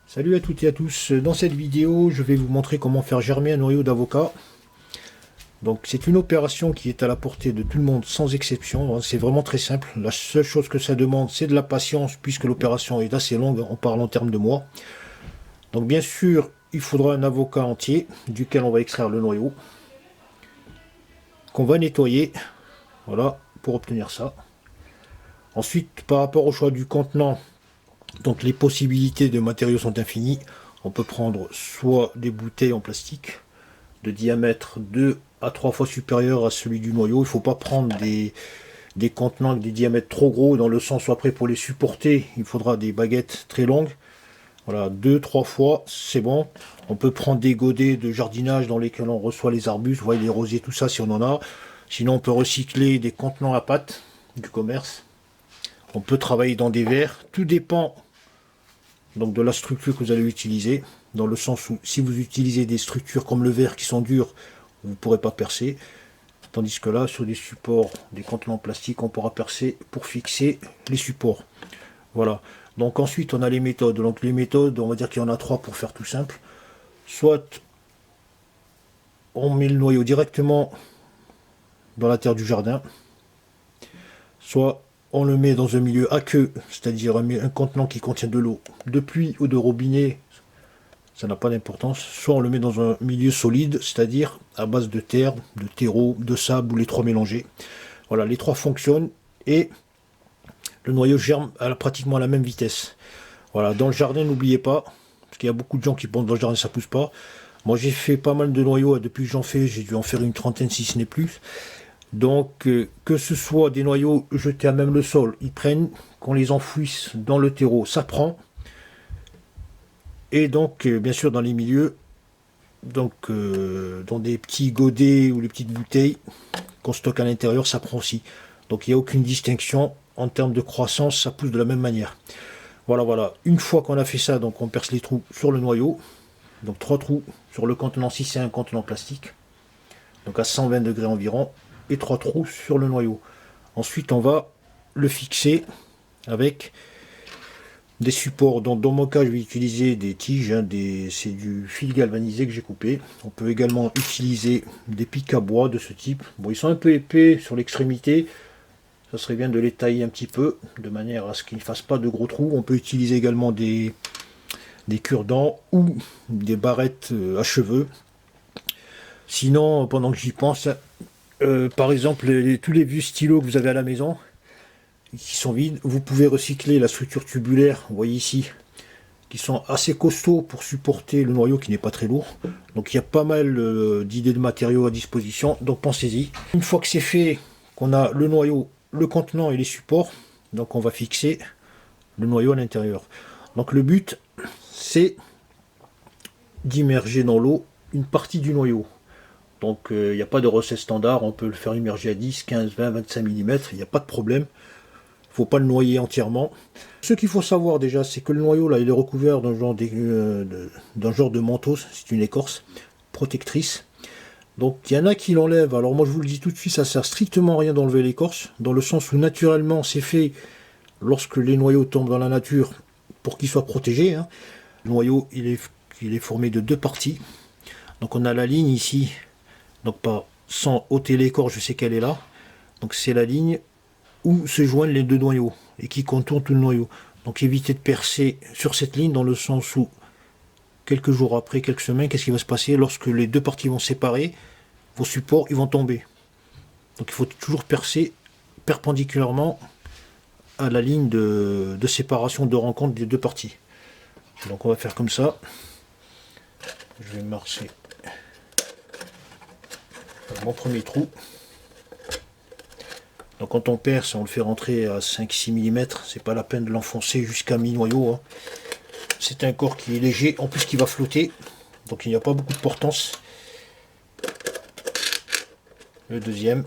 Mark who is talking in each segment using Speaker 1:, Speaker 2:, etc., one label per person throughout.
Speaker 1: Salut à toutes et à tous, dans cette vidéo je vais vous montrer comment faire germer un noyau d'avocat. Donc c'est une opération qui est à la portée de tout le monde sans exception, c'est vraiment très simple. La seule chose que ça demande c'est de la patience puisque l'opération est assez longue, on parle en termes de mois. Donc bien sûr il faudra un avocat entier duquel on va extraire le noyau, qu'on va nettoyer, voilà, pour obtenir ça. Ensuite par rapport au choix du contenant, donc les possibilités de matériaux sont infinies. On peut prendre soit des bouteilles en plastique de diamètre 2 à 3 fois supérieur à celui du noyau. Il ne faut pas prendre des contenants avec des diamètres trop gros, dans le sens où après pour les supporter, il faudra des baguettes très longues. Voilà, 2-3 fois, c'est bon. On peut prendre des godets de jardinage dans lesquels on reçoit les arbustes, vous voyez, les rosiers, tout ça si on en a. Sinon on peut recycler des contenants à pâte du commerce. On peut travailler dans des verres, tout dépend donc de la structure que vous allez utiliser, dans le sens où si vous utilisez des structures comme le verre qui sont dures, vous ne pourrez pas percer, tandis que là sur des supports, des contenants plastiques, on pourra percer pour fixer les supports. Voilà, donc ensuite on a les méthodes. Donc les méthodes, on va dire qu'il y en a trois pour faire tout simple. Soit on met le noyau directement dans la terre du jardin, soit on le met dans un milieu aqueux, c'est-à-dire un contenant qui contient de l'eau de pluie ou de robinet, ça n'a pas d'importance. Soit on le met dans un milieu solide, c'est-à-dire à base de terre, de terreau, de sable ou les trois mélangés. Voilà, les trois fonctionnent et le noyau germe pratiquement à la même vitesse. Voilà, dans le jardin, n'oubliez pas, parce qu'il y a beaucoup de gens qui pensent dans le jardin ça pousse pas. Moi j'ai fait pas mal de noyaux, depuis que j'en fais, j'ai dû en faire une trentaine si ce n'est plus. Donc que ce soit des noyaux jetés à même le sol, ils prennent, qu'on les enfouisse dans le terreau, ça prend. Et donc bien sûr dans les milieux, donc dans des petits godets ou les petites bouteilles qu'on stocke à l'intérieur, ça prend aussi. Donc il n'y a aucune distinction en termes de croissance, ça pousse de la même manière. Voilà, voilà. Une fois qu'on a fait ça, donc on perce les trous sur le noyau. Donc 3 trous sur le contenant si c'est un contenant plastique. Donc à 120 degrés environ. Et 3 trous sur le noyau. Ensuite on va le fixer avec des supports. Donc dans mon cas je vais utiliser des tiges, c'est du fil galvanisé que j'ai coupé. On peut également utiliser des pics à bois de ce type. Bon, ils sont un peu épais sur l'extrémité. Ça serait bien de les tailler un petit peu de manière à ce qu'ils ne fassent pas de gros trous. On peut utiliser également des cure-dents ou des barrettes à cheveux. Sinon, pendant que j'y pense, par exemple, tous les vieux stylos que vous avez à la maison, qui sont vides, vous pouvez recycler la structure tubulaire, vous voyez ici, qui sont assez costauds pour supporter le noyau qui n'est pas très lourd. Donc il y a pas mal d'idées de matériaux à disposition, donc pensez-y. Une fois que c'est fait, qu'on a le noyau, le contenant et les supports, donc on va fixer le noyau à l'intérieur. Donc le but, c'est d'immerger dans l'eau une partie du noyau. Donc il n'y a pas de recette standard, on peut le faire immerger à 10, 15, 20, 25 mm, il n'y a pas de problème. Il ne faut pas le noyer entièrement. Ce qu'il faut savoir déjà, c'est que le noyau là, il est recouvert d'un genre de manteau, c'est une écorce protectrice. Donc il y en a qui l'enlèvent. Alors moi je vous le dis tout de suite, ça sert strictement à rien d'enlever l'écorce, dans le sens où naturellement c'est fait lorsque les noyaux tombent dans la nature pour qu'ils soient protégés. Le noyau il est formé de deux parties. Donc on a la ligne ici, donc pas sans ôter l'écorce, je sais qu'elle est là. Donc c'est la ligne où se joignent les deux noyaux et qui contourne tout le noyau. Donc évitez de percer sur cette ligne, dans le sens où quelques jours après, quelques semaines, qu'est-ce qui va se passer lorsque les deux parties vont se séparer? Vos supports ils vont tomber. Donc il faut toujours percer perpendiculairement à la ligne de séparation, de rencontre des deux parties. Donc on va faire comme ça. Je vais marcher mon premier trou. Donc quand on perce, on le fait rentrer à 5-6 mm, c'est pas la peine de l'enfoncer jusqu'à mi-noyau. C'est un corps qui est léger, en plus qui va flotter, donc il n'y a pas beaucoup de portance. Le deuxième.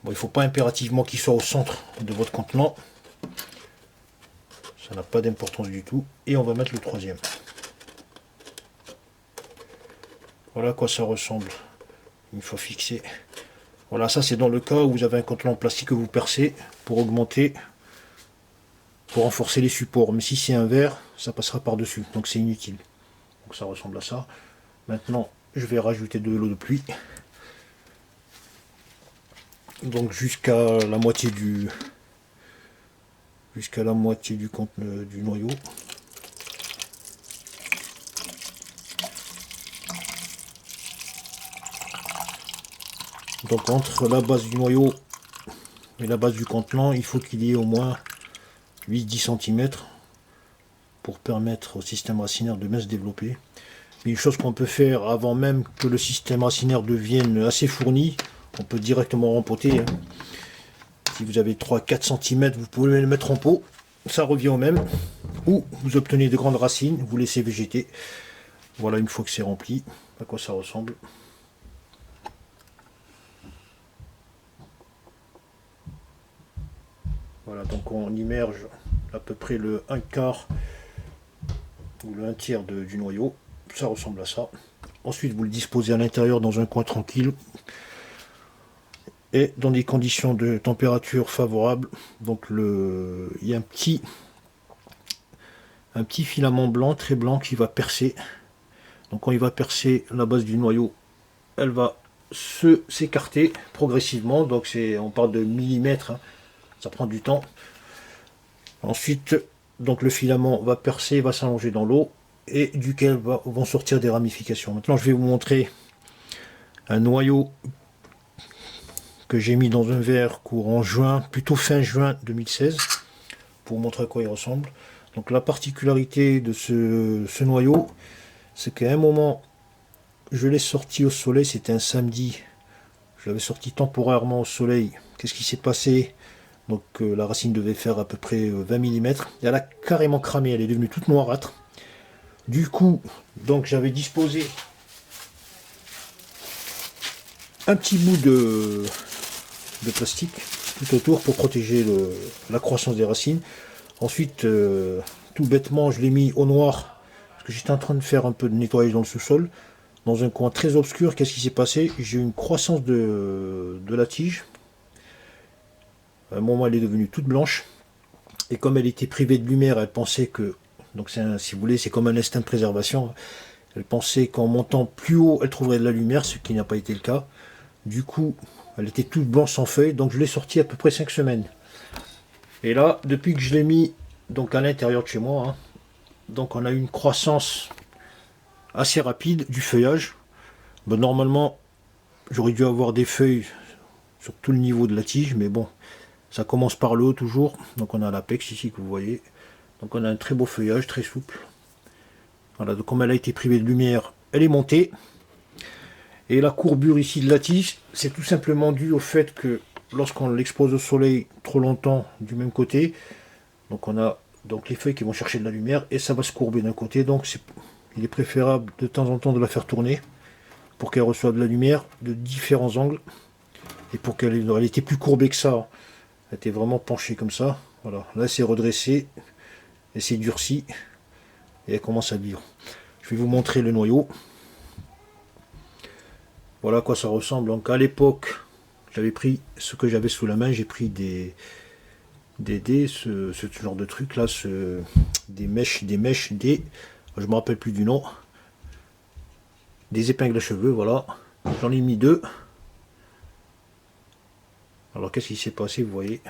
Speaker 1: Bon, il ne faut pas impérativement qu'il soit au centre de votre contenant. Ça n'a pas d'importance du tout. Et on va mettre le troisième. Voilà à quoi ça ressemble une fois fixé. Voilà, ça c'est dans le cas où vous avez un contenant en plastique que vous percez pour augmenter pour renforcer les supports. Mais si c'est un verre, ça passera par-dessus, donc c'est inutile. Donc ça ressemble à ça. Maintenant, je vais rajouter de l'eau de pluie. Donc jusqu'à la moitié du contenu du noyau. Donc entre la base du noyau et la base du contenant, il faut qu'il y ait au moins 8-10 cm pour permettre au système racinaire de bien se développer. Mais une chose qu'on peut faire avant même que le système racinaire devienne assez fourni, on peut directement rempoter. Si vous avez 3-4 cm, vous pouvez le mettre en pot, ça revient au même. Ou vous obtenez de grandes racines, vous laissez végéter. Voilà, une fois que c'est rempli, à quoi ça ressemble. Voilà, donc on immerge à peu près le 1/4 ou le 1/3 du noyau. Ça ressemble à ça. Ensuite, vous le disposez à l'intérieur dans un coin tranquille et dans des conditions de température favorables. Donc il y a un petit filament blanc, très blanc, qui va percer. Donc quand il va percer, la base du noyau, elle va s'écarter progressivement. Donc on parle de millimètres, hein. Ça prend du temps. Ensuite, donc le filament va percer, va s'allonger dans l'eau et duquel vont sortir des ramifications. Maintenant, je vais vous montrer un noyau que j'ai mis dans un verre courant juin, plutôt fin juin 2016, pour vous montrer à quoi il ressemble. Donc la particularité de ce noyau, c'est qu'à un moment, je l'ai sorti au soleil, c'était un samedi, je l'avais sorti temporairement au soleil. Qu'est-ce qui s'est passé? Donc la racine devait faire à peu près 20 mm, et elle a carrément cramé, elle est devenue toute noirâtre. Du coup, donc j'avais disposé un petit bout de plastique tout autour pour protéger la croissance des racines. Ensuite, tout bêtement, je l'ai mis au noir parce que j'étais en train de faire un peu de nettoyage dans le sous-sol. Dans un coin très obscur, qu'est-ce qui s'est passé? J'ai eu une croissance de la tige. À un moment, elle est devenue toute blanche. Et comme elle était privée de lumière, elle pensait que, donc si vous voulez, c'est comme un instinct de préservation. Elle pensait qu'en montant plus haut, elle trouverait de la lumière, ce qui n'a pas été le cas. Du coup, elle était toute blanche sans feuilles, donc je l'ai sortie à peu près 5 semaines. Et là, depuis que je l'ai mis donc à l'intérieur de chez moi, hein, donc on a eu une croissance assez rapide du feuillage. Bon, normalement, j'aurais dû avoir des feuilles sur tout le niveau de la tige, mais bon, ça commence par le haut toujours. Donc on a l'apex ici que vous voyez. Donc on a un très beau feuillage, très souple. Voilà, donc comme elle a été privée de lumière, elle est montée. Et la courbure ici de la tige, c'est tout simplement dû au fait que lorsqu'on l'expose au soleil trop longtemps du même côté, donc on a donc les feuilles qui vont chercher de la lumière et ça va se courber d'un côté. Donc il est préférable de temps en temps de la faire tourner pour qu'elle reçoive de la lumière de différents angles et pour qu'elle était plus courbée que ça. Elle était vraiment penchée comme ça. Voilà, là c'est redressé et c'est durci et elle commence à vivre. Je vais vous montrer le noyau. Voilà à quoi ça ressemble. Donc à l'époque, j'avais pris ce que j'avais sous la main, j'ai pris des dés, ce genre de truc là, des mèches, je me rappelle plus du nom, des épingles à cheveux, voilà. J'en ai mis 2. Alors qu'est-ce qui s'est passé? Vous voyez,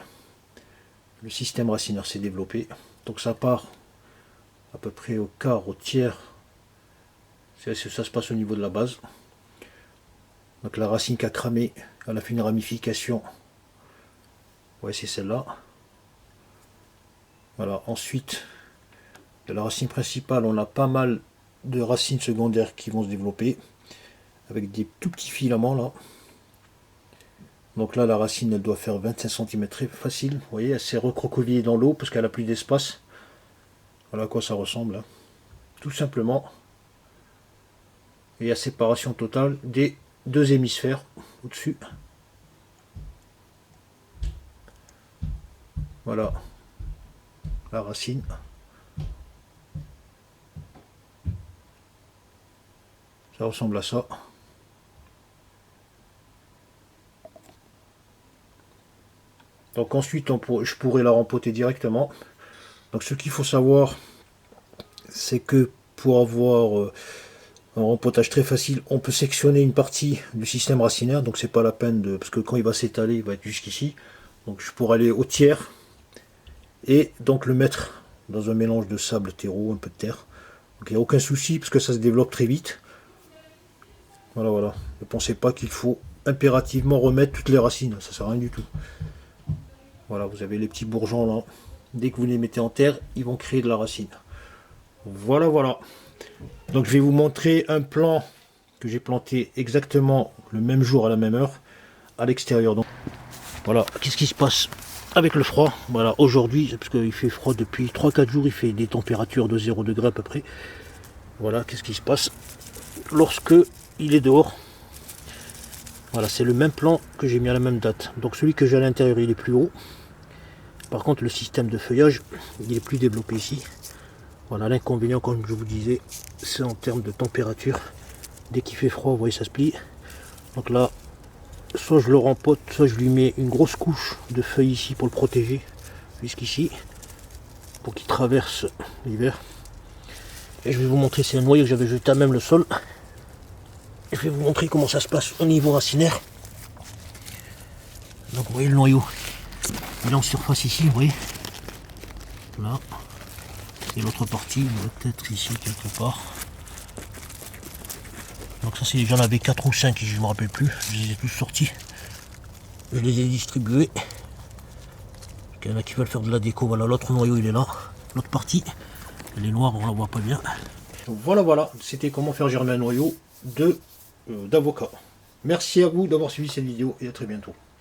Speaker 1: le système racinaire s'est développé. Donc ça part à peu près au quart, au tiers. Ça se passe au niveau de la base. Donc la racine qui a cramé, elle a fait une ramification. Ouais, c'est celle-là. Voilà, ensuite, de la racine principale, on a pas mal de racines secondaires qui vont se développer avec des tout petits filaments là. Donc là, la racine, elle doit faire 25 cm très facile. Vous voyez, elle s'est recroquevillée dans l'eau parce qu'elle a plus d'espace. Voilà à quoi ça ressemble, hein. Tout simplement. Et à séparation totale des 2 hémisphères au-dessus. Voilà la racine. Ça ressemble à ça. Donc ensuite, je pourrais la rempoter directement. Donc ce qu'il faut savoir, c'est que pour avoir un rempotage très facile, on peut sectionner une partie du système racinaire, donc c'est pas la peine de, parce que quand il va s'étaler, il va être jusqu'ici. Donc je pourrais aller au tiers et donc le mettre dans un mélange de sable, terreau, un peu de terre. Donc il n'y a aucun souci parce que ça se développe très vite. Voilà, voilà. Ne pensez pas qu'il faut impérativement remettre toutes les racines, ça sert à rien du tout. Voilà, vous avez les petits bourgeons là. Dès que vous les mettez en terre, ils vont créer de la racine. Voilà, voilà. Donc je vais vous montrer un plant que j'ai planté exactement le même jour à la même heure à l'extérieur. Donc voilà, qu'est-ce qui se passe avec le froid? Voilà, aujourd'hui, parce qu'il fait froid depuis 3-4 jours, il fait des températures de 0 degré à peu près. Voilà, qu'est-ce qui se passe lorsque il est dehors. Voilà, c'est le même plan que j'ai mis à la même date. Donc celui que j'ai à l'intérieur, il est plus haut. Par contre, le système de feuillage, il est plus développé ici. Voilà, l'inconvénient, comme je vous disais, c'est en termes de température. Dès qu'il fait froid, vous voyez, ça se plie. Donc là, soit je le rempote, soit je lui mets une grosse couche de feuilles ici pour le protéger, jusqu'ici, pour qu'il traverse l'hiver. Et je vais vous montrer, c'est un noyau que j'avais jeté à même le sol. Et je vais vous montrer comment ça se passe au niveau racinaire. Donc vous voyez le noyau, il est en surface ici, vous voyez. Là. Et l'autre partie, peut-être ici quelque part. Donc ça c'est, j'en avais 4 ou 5, je ne me rappelle plus, je les ai tous sortis. Je les ai distribués. Il y en a qui veulent faire de la déco, voilà, l'autre noyau il est là. L'autre partie, elle est noire, on la voit pas bien. Voilà, voilà, c'était comment faire germer un noyau d'avocat. Merci à vous d'avoir suivi cette vidéo et à très bientôt.